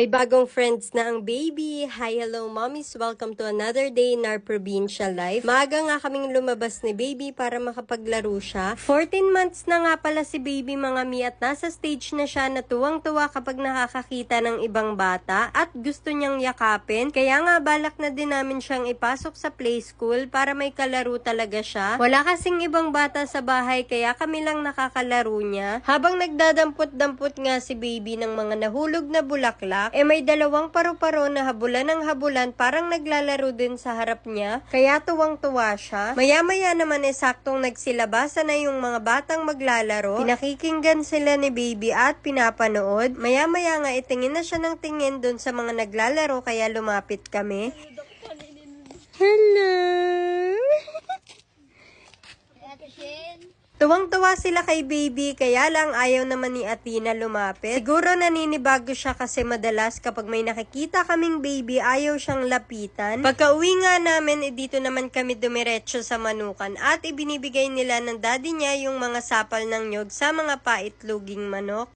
May bagong friends na ang baby. Hi, hello mommies. Welcome to another day in our provincial life. Maaga nga kaming lumabas ni baby para makapaglaro siya. 14 months na nga pala si baby mga mi at nasa stage na siya na tuwang-tuwa kapag nakakakita ng ibang bata at gusto niyang yakapin. Kaya nga balak na din namin siyang ipasok sa play school para may kalaro talaga siya. Wala kasing ibang bata sa bahay kaya kami lang nakakalaro niya. Habang nagdadampot-dampot nga si baby ng mga nahulog na bulaklak, may dalawang paru-paro na habulan ng habulan parang naglalaro din sa harap niya. Kaya tuwang-tuwa siya. Maya-maya naman saktong nagsilabasa na yung mga batang maglalaro. Pinakikinggan sila ni baby at pinapanood. Maya-maya nga tingin na siya ng tingin dun sa mga naglalaro kaya lumapit kami. Hello! Tuwang-tuwa sila kay baby, kaya lang ayaw naman ni Athena lumapit. Siguro naninibago siya kasi madalas kapag may nakikita kaming baby, ayaw siyang lapitan. Pagka-uwi nga namin, dito naman kami dumiretso sa manukan at ibinibigay nila ng daddy niya yung mga sapal ng nyog sa mga paitluging manok.